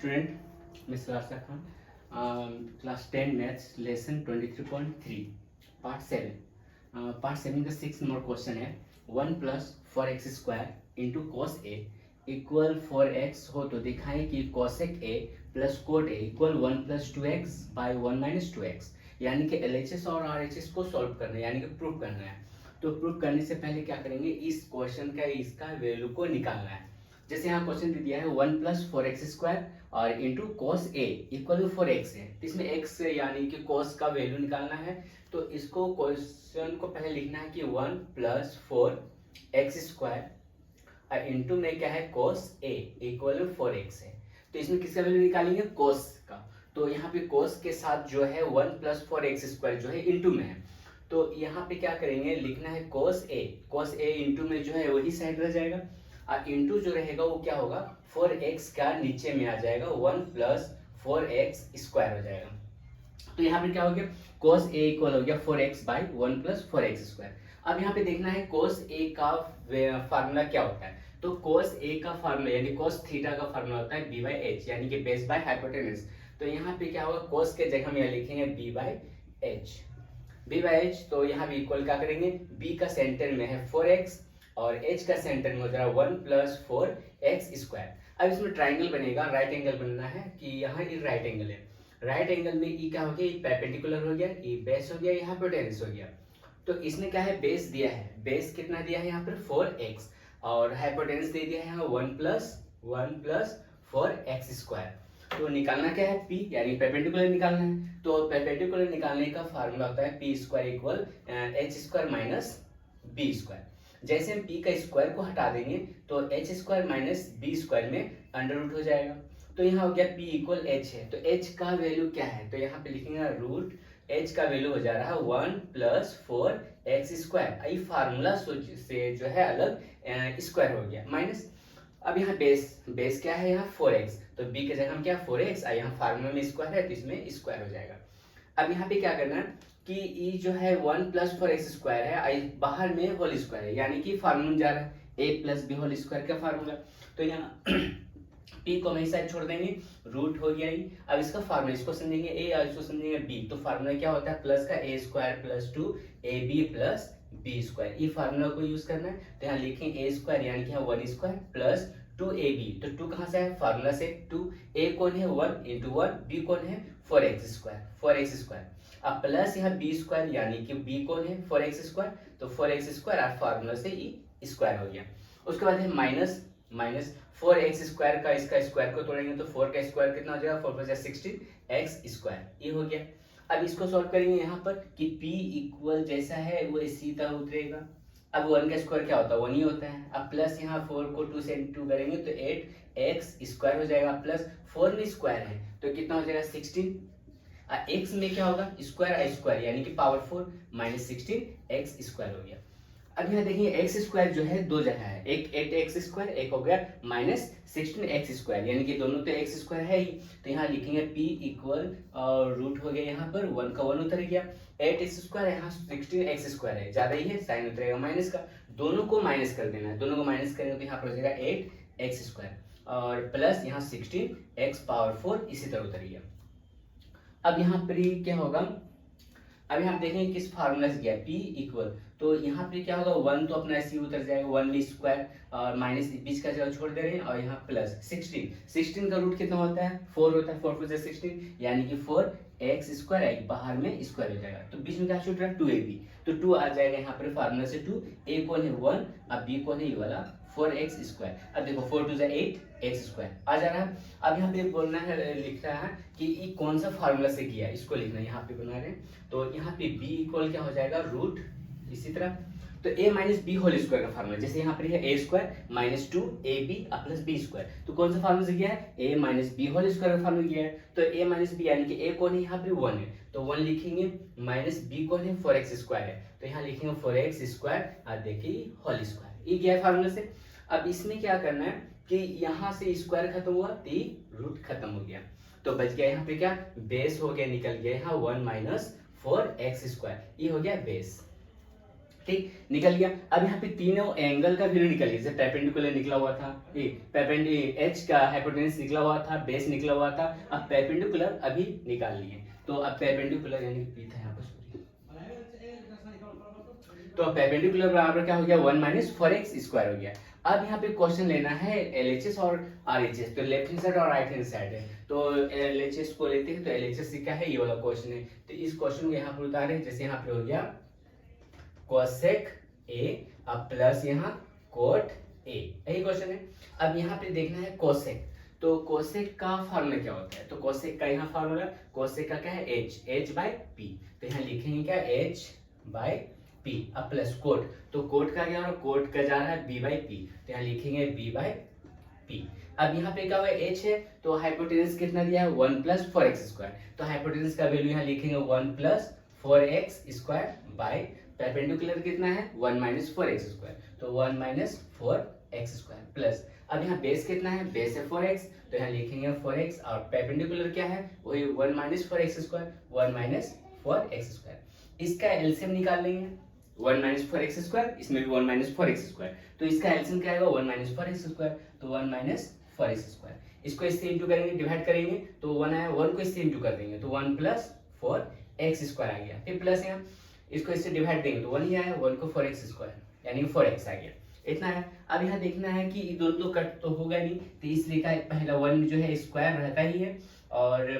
Student, miss Rasha Khan, class 10 maths lesson 23.3 part 7। Part 7 का 6 number question है 1 plus 4x square into cos ए equal 4x हो तो दिखाएं कि cosec A plus cot A equal 1 plus 2x by 1 minus 2x। यानी कि LHS और RHS को सॉल्व करना है, यानी कि प्रूव करना है। तो प्रूव करने से पहले क्या करेंगे, इस क्वेश्चन का इसका वैल्यू को निकालना है। जैसे यहाँ क्वेश्चन दे दिया है 1 प्लस 4x स्क्वायर और into cos A equal to 4x है, तो इसमें x यानी कि cos का वैल्यू निकालना है। तो इसको क्वेश्चन को पहले लिखना है कि 1 प्लस 4x स्क्वायर इंटू में क्या है cos a equal to 4x है। तो इसमें किसका वैल्यू निकालेंगे, cos का। तो यहाँ पे cos के साथ जो है 1 प्लस 4x स्क्वायर जो है इंटू में है, तो यहाँ पे क्या करेंगे, लिखना है cos a इंटू में जो है वही साइड रह जाएगा और इंटू जो रहेगा वो क्या होगा, 4x का नीचे में आ जाएगा 1 प्लस 4x स्क्वायर हो जाएगा। तो यहाँ पे क्या हो गया, cos a इक्वल हो गया 4x by 1 plus 4x square. अब यहाँ पे देखना है cos a का फार्मूला क्या होता है। तो cos a का फार्मूला यानी cos थीटा का फार्मूला होता है b बाई h, यानी कि बेस बाय हाइपोटेनस। तो यहाँ पे क्या होगा, cos के जगह हम यहाँ लिखेंगे b बाई h। तो यहाँ भी इक्वल क्या करेंगे, b का सेंटर में है 4x और h का सेंटर में हो जाएगा 1 प्लस 4x स्क्वायर। अब इसमें ट्राइंगल बनेगा, राइट एंगल बनना है कि यहाँ ये राइट एंगल है। राइट एंगल में ई क्या हो गया, ये परपेंडिकुलर हो गया, ये बेस हो गया, ये हाइपोटेनस हो गया। तो इसने क्या है, बेस दिया है, बेस कितना दिया है यहाँ पर 4x और हाइपोटेनस दे दिया है यहाँ 1 प्लस 4x स्क्वायर। तो निकालना क्या है, p यानी परपेंडिकुलर निकालना है। तो परपेंडिकुलर निकालने का फार्मूला होता है p square equal h square minus b square. जैसे हम p का स्क्वायर को हटा देंगे तो h square minus b square में अंडर रूट हो जाएगा। तो यहाँ हो गया p इक्वल h है, तो h का वैल्यू क्या है, तो यहाँ पे लिखेंगे रूट h का वैल्यू हो जा रहा है 1 प्लस 4x स्क्वायर। ये फार्मूला से जो है अलग स्क्वायर हो गया माइनस। अब यहाँ बेस क्या है, यहाँ 4x, तो b के जगह हम क्या 4x, यहाँ फार्मूला में स्क्वायर है तो इसमें स्क्वायर हो जाएगा। अब यहाँ पे क्या करना है कि ई जो है 1 प्लस 4x स्क्वायर है, आई बाहर में होल स्क्वायर है, यानी कि फार्मूला में जा रहा है a plus b whole square का फार्मूला। तो यहाँ p को वही साइड छोड़ देंगे, रूट हो गया ही। अब इसका फार्मूला, इसको समझेंगे a और इसको समझेंगे b। तो फार्मूला क्या होता है, प्लस का a square plus 2ab plus b square. ये फार्मूला को यूज करना है। तो यहाँ लिखेंगे a स्क्वायर यानी कि यहाँ 1 स्क्वायर प्लस 2ab। तो 2 कहाँ से है, फार्मूला से 2। a कौन है 1 इंटू 1, b कौन है 4x स्क्वायर। अब प्लस यहाँ b स्क्वायर यानी कि b कौन है 4x स्क्वायर, तो 4x स्क्वायर और फार्मूला से ई स्क्वायर हो गया। उसके बाद है माइनस 4x स्क्वायर का इसका स्क्वायर को तोड़ेंगे तो 4 का स्क्वायर कितना हो जाएगा, 4 + 16x स्क्वायर, ये हो गया। अब इसको सॉल्व करेंगे यहाँ पर कि p इक्वल जैसा है वो इसी तरह उतरेगा। अब 1 का स्क्वायर क्या होता है, 1 ही होता है। अब प्लस यहाँ 4 को 2 से 2 करेंगे तो 8x स्क्वायर हो जाएगा, प्लस 4 में स्क्वायर है तो कितना हो जाएगा 16। x में क्या होगा, स्क्वायर यानी कि पावर 4 माइनस 16x स्क्वायर हो गया। अब यहाँ देखिए x स्क्वायर जो है दो जगह है, एक 8x स्क्वायर, एक हो गया माइनस 16x स्क्वायर, यानी कि दोनों तो x स्क्वायर है ही। तो यहाँ लिखेंगे p इक्वल रूट हो गया, यहाँ पर 1 का 1 उतर गया, 8x स्क्वायर यहाँ 16x स्क्वायर है, ज्यादा ही है, साइन उतरेगा माइनस का। दोनों को माइनस कर देना है, दोनों को माइनस करेंगे तो यहाँ पर हो जाएगा 8x स्क्वायर और प्लस यहाँ 16x पावर 4 इसी तरह उतर गया। अब यहाँ पर क्या होगा, अब यहाँ देखेंगे किस फार्मूला से गया, p इक्वल, तो यहाँ पे क्या होगा 1 तो अपना ऐसे ही उतर जाएगा, 1 में स्क्वायर और माइनस बीच का जगह छोड़ दे रहे हैं और यहाँ प्लस 16 का रूट कितना होता है 4 होता है, 4 + 16 यानी कि 4x स्क्वायर एक बाहर में स्क्वायर हो जाएगा। तो बीच में क्या छूट रहा है 2ab, तो 2 आ जाएगा यहाँ पर फार्मूला से 2, a कौन है 1 अब b कौन है ये वाला 4x स्क्वायर। अब देखो 4 × 2 = 8x स्क्वायर आ जा रहा है। अब यहाँ पे बोलना है, लिख रहा है कि ये कौन सा फार्मूला से किया, इसको लिखना है, यहाँ पे बना रहे हैं। तो यहाँ पे b इक्वल क्या हो जाएगा रूट, इसी तरह तो a minus b whole square का फार्मूला, जैसे यहाँ पर है a square minus 2ab plus b square. तो कौन सा फार्मूला से किया है, a minus b whole square का फार्मूला किया है। तो a माइनस बी यानी कि a कौन है यहाँ पे 1 है, तो 1 लिखेंगे, माइनस b कौन है 4x स्क्वायर है, तो यहाँ लिखेंगे 4x स्क्वायर और देखिए होल स्क्वायर, ये गया फार्मूला से। अब इसमें क्या करना है कि यहाँ से स्क्वायर खत्म हुआ तो रूट खत्म हो गया, तो बच गया यहाँ पे क्या, बेस हो गया, निकल गया यहाँ 1 - 4x स्क्वायर, ये हो गया बेस। ठीक, निकल गया। अब यहाँ पे तीनों एंगल का वैल्यू निकल गया, जैसे परपेंडिकुलर निकला हुआ था, एच का हाइपोटेन्यूज निकला हुआ था, बेस निकला हुआ था, अब परपेंडिकुलर अभी निकाल लिए। तो अब परपेंडिकुलर यानी पी था यहाँ पर, तो अब परपेंडिकुलर बराबर क्या हो गया, 1 माइनस 4x² हो गया। अब यहाँ पे क्वेश्चन लेना है LHS और RHS, तो लेफ्ट हैंड साइड और राइट हैंड साइड है, तो LHS को लेते हैं। तो LHS क्या है, ये वाला क्वेश्चन है, तो इस क्वेश्चन को यहाँ पर उतारे, जैसे यहाँ पे हो गया कोसेक A अब प्लस यहाँ कोट A, यही क्वेश्चन है। अब यहाँ पे देखना है कोसेक, तो कोसेक का फॉर्मूला क्या होता है, तो कोसेक का यहाँ फॉर्मूला, कोसेक का क्या है h बाय p, तो यहाँ लिखेंगे क्या h बाय p, अब प्लस कोट, तो कोट का क्या हो रहा है, कोट का जा रहा है b बाई p, तो यहाँ लिखेंगे b बाय p। अब यहाँ पे क्या हुआ h है, तो हाइपोटेन्यूज कितना दिया है 1 प्लस 4x², तो हाइपोटेन्यूज का वैल्यू यहाँ लिखेंगे 1 प्लस 4x² बाय परपेंडिकुलर कितना है 1 माइनस 4x², तो 1 माइनस 4x² प्लस, अब यहाँ बेस कितना है, बेस है 4x, तो यहाँ लिखेंगे 4x, और परपेंडिकुलर क्या है वही 1 माइनस 4x², 1 माइनस 4x²। इसका एलसीएम निकाल लेंगे, 1 माइनस 4x², इसमें भी 1 माइनस 4x², तो इसका एलसीएम क्या आएगा 1 माइनस 4x², तो 1 माइनस 4x²। इसको इससे इंटू करेंगे, डिवाइड करेंगे, तो 1 आया, 1 को इससे इंटू कर देंगे, तो 1 प्लस 4x² आ गया, फिर प्लस यहाँ इसको इससे डिवाइड देंगे तो 1 ही आया, 1 को 4x² यानी 4x आ गया, इतना है। अब यहाँ देखना है कि ये दोनों तो कट तो होगा नहीं, तो इसलिए का पहला 1 जो है स्क्वायर रहता ही है, और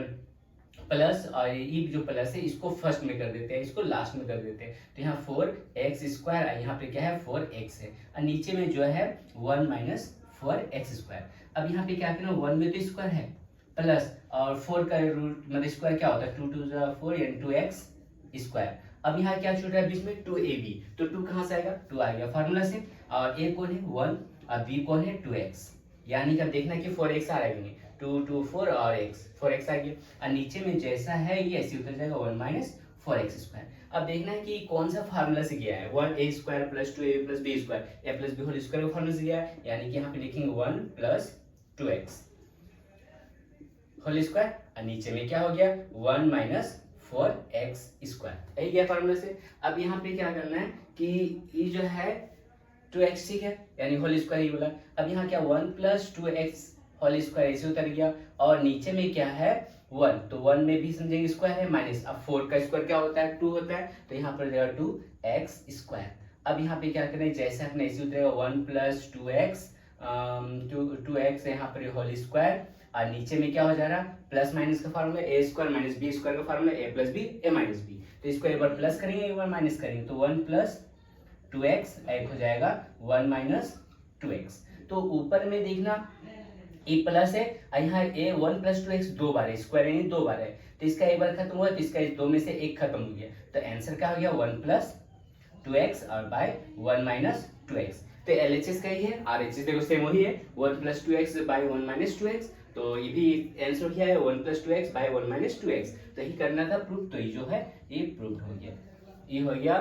प्लस, और ये जो प्लस है इसको फर्स्ट में कर देते हैं, इसको लास्ट में कर देते हैं, तो यहाँ 4x², यहाँ पे क्या है 4x है, और नीचे में जो है 1 माइनस 4x²। अब यहाँ पे क्या करना, 1 में तो स्क्वायर है, प्लस और 4 का रूट मतलब स्क्वायर क्या होता है 2 2 4 यानी 2x²। अब यहाँ क्या छूट रहा है बीच में 2ab, तो 2 कहाँ से आएगा, 2 आ गया फार्मूला से, और a कौन है 1 और b कौन है 2x, यानी कि अब देखना कि 4x आ रहा है, 2 2 4 और x 4x आ गया, और नीचे में जैसा है ये ऐसे उतर जाएगा 1 माइनस 4x²। अब देखना है कि कौन सा फार्मूला से गया है, 1a² plus 2ab plus b² a plus b whole square का फार्मूला से गया है, यानी कि यहाँ पे लिखेंगे 1 प्लस 2x होल स्क्वायर, और नीचे में क्या हो गया 1 माइनस 4x², यही गया फार्मूला से। अब यहाँ पे क्या करना है कि ये जो है 2x, ठीक है, यानी होल स्क्वायर ही बोला। अब यहाँ क्या 1 प्लस 2x होल स्क्वायर ऐसे उतर गया, और नीचे में क्या है 1, तो 1 में भी समझेंगे स्क्वायर है, माइनस, अब 4 का स्क्वायर क्या होता है 2 होता है, तो यहाँ पर जाएगा 2x²। अब यहाँ पे क्या करें, जैसे अपने ऐसे उतरेगा 1 प्लस 2x यहाँ पर होल स्क्वायर, और नीचे में क्या हो जा रहा है प्लस माइनस का फार्मूला a² माइनस b² का formula a plus b a minus b, तो इसको एक बार प्लस करेंगे एक बार माइनस करेंगे, तो 1 प्लस 2x एक हो जाएगा 1 माइनस 2x। तो ऊपर में देखना ए प्लस है, यहाँ a 1 प्लस 2x 2 बार है, स्क्वायर यानी 2 बार है, तो इसका एक बार खत्म हुआ, तो इसका 2 में से 1 खत्म हो गया, तो आंसर क्या हो गया 1 प्लस 2x और बाय 1 माइनस 2x। तो LHS का ही है, RHS देखो सेम वही है, 1 plus 2x bye 1 minus 2x, तो ये भी आंसर क्या है 1 plus 2x bye 1 minus 2x, तो यही करना था प्रूफ, तो ये जो है ये प्रूफ हो गया, ये हो गया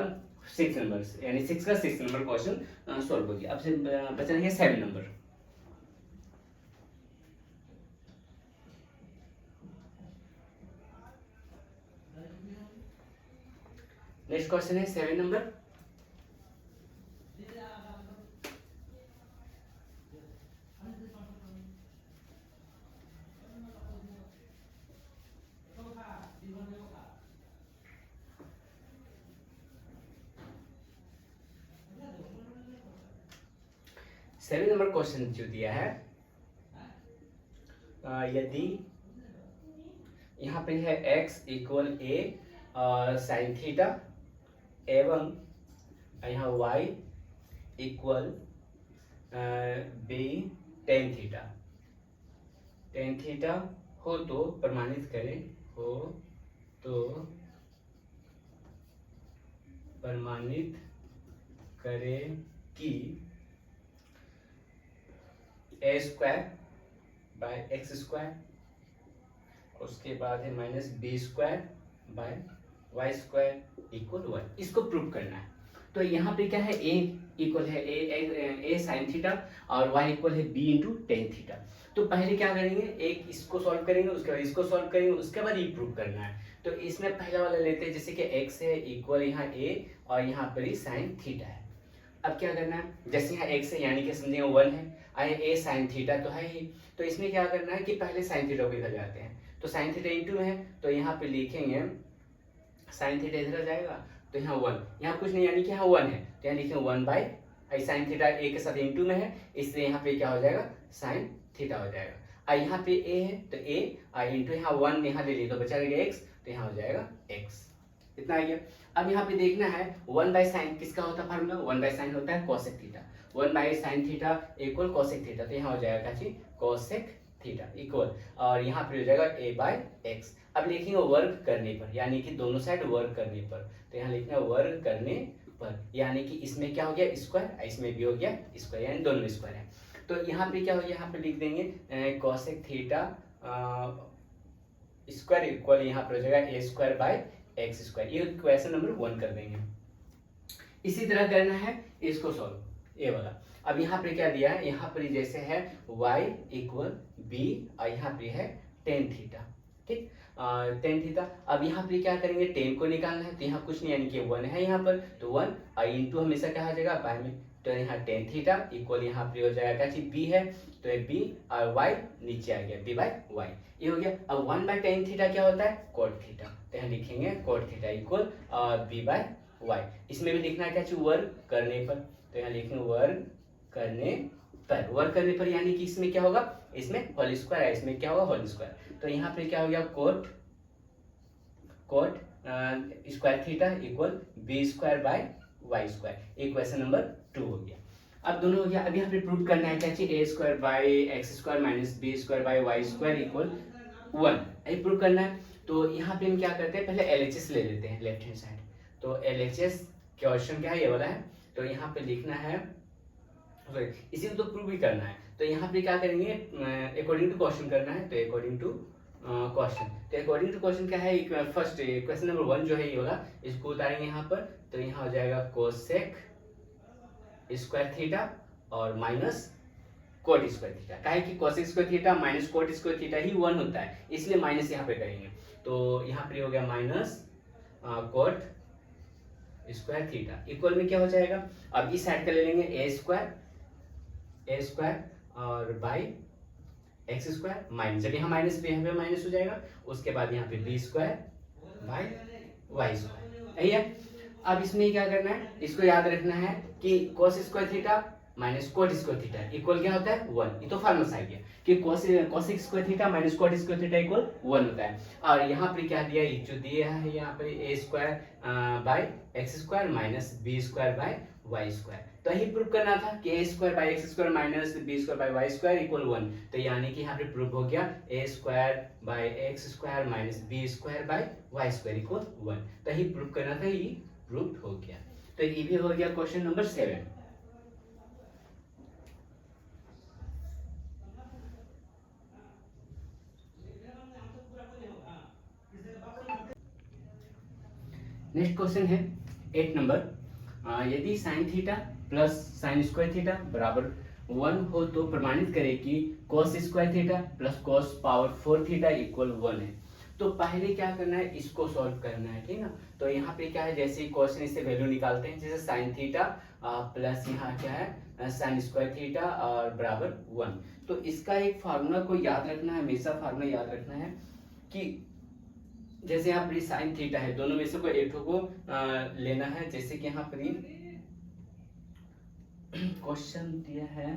6 नंबर, यानी 6 का 6 नंबर क्वेश्चन सॉल्व हो गया। अब से बचा है 7 नंबर। नेक्स्ट क्वेश्चन है 7 नंबर, सेवन नंबर क्वेश्चन जो दिया है, यदि यहाँ पे है x equal a sine theta एवं यहाँ y equal b tan theta हो तो प्रमाणित करें, हो तो प्रमाणित करें कि a² बाय x², उसके बाद है minus b² bye y² equal 1, इसको प्रूव करना है। तो यहाँ पे क्या है a इक्वल है a साइन थीटा और y इक्वल है b इंटू टेन थीटा। तो पहले क्या करेंगे, एक इसको सॉल्व करेंगे, उसके बाद इसको सॉल्व करेंगे, उसके बाद ये प्रूव करना है। तो इसमें पहला वाला लेते हैं, जैसे कि x है इक्वल यहाँ a और यहाँ पर ही साइन थीटा है। अब क्या करना है, जैसे यहाँ x है यानी कि समझिए 1 है, आए a साइन थीटा तो है ही, तो इसमें क्या करना है कि पहले साइन थीटा को इधर जाते हैं, तो साइन थीटा इंटू है तो यहाँ पे लिखेंगे साइन थीटा इधर जाएगा तो यहाँ 1, यहाँ कुछ नहीं यानी कि यहाँ 1 है तो यहाँ लिखेंगे 1 बाई साइन थीटा a के साथ इंटू में है, इसलिए यहाँ पे क्या हो जाएगा साइन थीटा हो जाएगा। और यहाँ पे a है तो a और इंटू यहाँ 1 यहाँ ले लिए तो बचा रहेगा x, तो यहाँ हो जाएगा x। इतना आ गया। अब यहाँ पे देखना है 1 बाई साइन किसका होता है फार्मूला, 1 बाई साइन होता है cosec theta, 1 by sine theta equal cosec theta, तो यहाँ हो जाएगा क्या चीज कोसेक थीटा इक्वल और यहाँ पे हो जाएगा a बाई एक्स। अब लिखेंगे वर्ग करने पर यानी कि दोनों साइड वर्ग करने पर, तो यहाँ लिखना वर्ग करने पर यानी कि इसमें क्या हो गया स्क्वायर, इसमें भी हो गया स्क्वायर यानी दोनों स्क्वायर है। तो यहाँ पे क्या हो गया, यहाँ पे लिख देंगे कोसेक थीटा स्क्वायर इक्वल यहाँ पर हो जाएगा a square by X square, ये क्वेश्चन नंबर 1 कर देंगे। इसी तरह करना है इसको सॉल्व ये वाला। अब यहाँ पे क्या दिया है, यहाँ पर जैसे है y इक्वल b और यहाँ पे है टेन थीटा, ठीक टेन थीटा। अब यहाँ पे क्या करेंगे टेन को निकालना है, तो यहाँ कुछ नहीं यानी कि 1 है यहाँ पर, तो 1 और इंटू हमेशा क्या आ जाएगा बाय में, तो यहाँ टेन थीटा इक्वल यहाँ पे हो जाएगा क्या चीज b है, तो b और y नीचे आ गया b बाई वाई, ये हो गया। अब 1 बाई टेन थीटा क्या होता है कोट थीटा, तो यहाँ लिखेंगे cot theta equal b by y. इसमें भी लिखना है क्या चीज वर्ग करने पर, तो यहाँ लिखेंगे वर्ग करने पर, वर्ग करने पर यानी कि इसमें क्या होगा, इसमें होल स्क्वायर है, इसमें क्या होगा होल स्क्वायर, तो यहाँ पे क्या हो गया cot cot square theta equal b square by Y square, equation number 2 हो गया। अब दोनों हो गया। अब यहाँ पे प्रूव करना है क्या चीज A square by X square minus B square by Y square equal 1, ये प्रूव करना है। तो यहाँ पे हम क्या करते हैं पहले LHS ले लेते हैं लेफ्ट हैंड साइड, तो LHS क्वेश्चन क्या है ये वाला है, तो यहाँ पे लिखना है इसी को तो प्रूव भी करना है, तो यहाँ पे क्या करेंगे अकॉर्डिंग टू क्वेश्चन करना है, तो अकॉर्डिंग टू क्वेश्चन, तो अकॉर्डिंग टू क्वेश्चन क्या है फर्स्ट क्वेश्चन नंबर 1 जो है ये वाला इसको उतारेंगे यहाँ पर, तो यहाँ हो जाएगा कोसेक स्क्वायर थीटा और माइनस कोट स्क्वायर थीटा, काहे कि cosec square theta minus cot square theta ही 1 होता है, इसलिए माइनस यहाँ पे करेंगे, तो यहाँ पे हो गया minus cot square theta equal में क्या हो जाएगा। अब इस साइड का ले लेंगे ए स्क्वायर और बाई एक्स स्क्वायर माइनस, जब यहाँ माइनस पे यहाँ पे माइनस हो जाएगा, उसके बाद यहाँ पे b square by Y square, यही है। अब इसमें क्या करना है, इसको याद रखना है कि cos square theta minus cot square theta equal क्या होता है 1, ये तो फार्मूला आ गया कि cosec square theta minus cot square theta equal 1 होता है। और यहाँ पे क्या दिया है, जो दिया है यहाँ पे A square by X square minus B square by Y square, तो यही प्रूव करना था कि A square by X square minus B square by Y square equal 1, तो यानी कि यहाँ पे प्रूव हो गया A square by X square minus B square by Y square equal 1, तो यही प्रूव करना था, ये प्रूव हो गया। तो ये भी हो गया क्वेश्चन नंबर 7। नेक्स्ट क्वेश्चन है 8 नंबर, यदि sine theta plus sine square theta बराबर 1 हो तो प्रमाणित करें कि cos square theta plus cos power 4 theta equal 1 है। तो पहले क्या करना है, इसको सॉल्व करना है, ठीक ना। तो यहाँ पे क्या है, जैसे क्वेश्चन से वैल्यू निकालते हैं, जैसे साइन थीटा प्लस यहाँ क्या है साइन स्क्वायर थीटा और बराबर 1, तो इसका एक फार्मूला को याद रखना है, हमेशा फार्मूला याद रखना है कि जैसे यहाँ पर साइन थीटा है, दोनों में से कोई एक को लेना है, जैसे कि यहाँ पर क्वेश्चन दिया है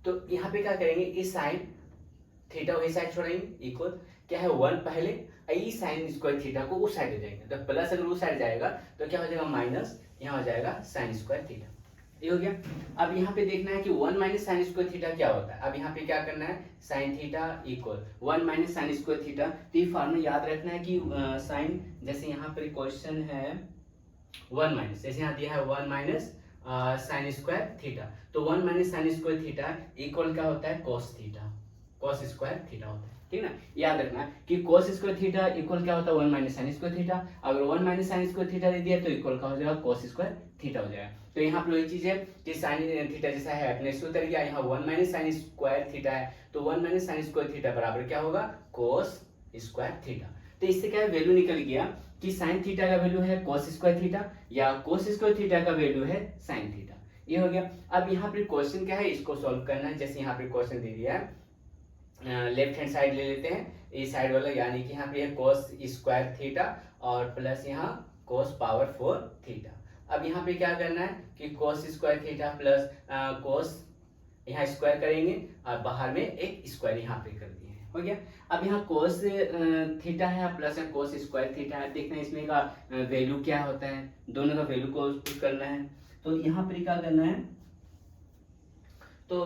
तो यहाँ पे क्या करेंगे, इस साइन थीटा वही साइड छोड़ेंगे इक्वल क्या है 1 पहले, इस साइन स्क्वायर थीटा को उस साइड ले जाएंगे, तो प्लस अगर उस साइड जाएगा तो क्या हो जाएगा माइनस, यहाँ हो जाएगा साइन स्क्वायर थीटा, ये हो गया। अब यहाँ पे देखना है कि 1 माइनस साइन स्क्वायर थीटा क्या होता है। अब यहाँ पे क्या करना है, sine theta equal 1 minus sine square theta, तो ये फार्मूला याद रखना है कि साइन, जैसे यहाँ पर क्वेश्चन है 1 माइनस, जैसे यहाँ दिया है 1 माइनस साइन स्क्वायर थीटा, तो 1 minus sine square theta equal क्या होता है cos theta, cos square theta होता है, ठीक ना। याद रखना कि cos स्क्वायर थीटा इक्वल क्या होता है 1 माइनस साइन स्क्वायर थीटा, अगर 1 माइनस साइन स्क्वायर थीटा दे दिया तो इक्वल क्या हो जाएगा cos स्क्वायर थीटा हो जाएगा। तो यहाँ पे वही चीज है कि साइन थीटा जैसा है अपने सूत्र गया, यहाँ 1 माइनस साइन स्क्वायर थीटा है, तो 1 माइनस साइन स्क्वायर थीटा बराबर क्या होगा, कोस स्क्वायर थीटा। तो इससे क्या वैल्यू निकल गया कि साइन थीटा का वैल्यू है कोस स्क्वायर थीटा या कोस स्क्वायर थीटा का वैल्यू है साइन थीटा। ये हो गया। अब यहाँ पे क्वेश्चन क्या है, इसको सॉल्व करना है। जैसे यहाँ पे क्वेश्चन दे दिया है, लेफ्ट हैंड साइड ले लेते हैं, इस साइड वाला, यानी कि यहाँ पे है कोस स्क्वायर थीटा और प्लस यहाँ कोस पावर 4 थीटा। अब यहाँ पे क्या करना है कि cos square theta plus cos यहाँ स्क्वायर करेंगे और बाहर में एक स्क्वायर यहाँ पे कर दिए हैं, हो गया। अब यहाँ कोस थीटा है प्लस कोस स्क्वायर थीटा है, देखना है इसमें का वैल्यू क्या होता है, दोनों का वैल्यू को पुट करना है। तो यहाँ पे क्या करना है, तो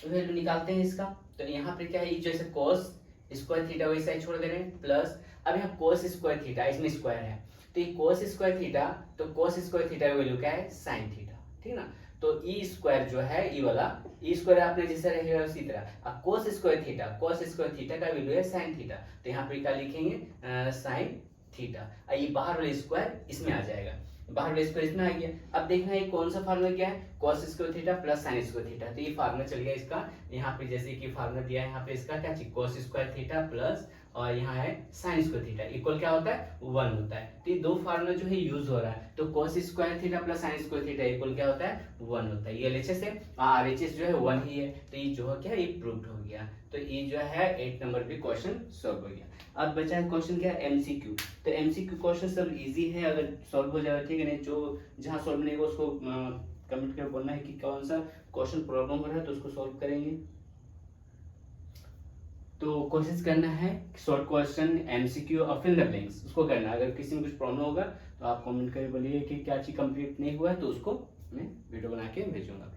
वैल्यू निकालते हैं इसका। तो यहाँ पे क्या है, जैसे कोस स्क्वायर थीटा वैसा ही छोड़ दे रहे हैं, प्लस अब यहाँ कोस स्क्वायर थीटा, इसमें स्क्वायर है तो ये कोस स्क्वायर थीटा, तो कोस स्क्वायर थीटा का वैल्यू क्या है, साइन थीटा, ठीक ना। तो ई स्क्वायर जो है, ई वाला ई स्क्वायर आपने जैसे रहेगा उसी तरह। अब कोस स्क्वायर थीटा का वैल्यू है साइन थीटा, तो यहाँ पे क्या लिखेंगे, साइन थीटा। ये बाहर वाला स्क्वायर इसमें आ जाएगा, बाहर वाला स्क्वायर इसमें आ गया। अब देखना है कौन सा फार्मूला क्या है, cos square theta plus sin square theta, तो ये फार्मूला चल गया इसका। यहाँ पे जैसे कि फार्मूला दिया है, यहाँ पे इसका क्या चाहिए, cos स्क्वायर थीटा प्लस और यहाँ है sin स्क्वायर थीटा इक्वल क्या होता है, 1 होता है। तो ये दो फार्मूला जो है यूज हो रहा है, तो cos square theta plus sin square theta equal क्या होता है, 1 होता है। ये LHS है, RHS जो है 1 ही है, तो ये जो है क्या, ये प्रूव्ड हो गया। तो ये जो है 8 नंबर पे क्वेश्चन सॉल्व हो गया। अब बचा है क्वेश्चन क्या है, MCQ। तो MCQ क्वेश्चन सब इजी है, अगर सॉल्व हो जाए ठीक है, नहीं जो जहाँ सॉल्व नहीं होगा उसको कमेंट करके बोलना है कि कौन सा क्वेश्चन प्रॉब्लम हो रहा है, तो उसको सॉल्व करेंगे। तो कोशिश करना है शॉर्ट क्वेश्चन MCQ और फिल द ब्लैंक्स उसको करना है। अगर किसी में कुछ प्रॉब्लम होगा तो आप कमेंट करके बोलिए कि क्या चीज कंप्लीट नहीं हुआ है, तो उसको मैं वीडियो बना के भेजूंगा।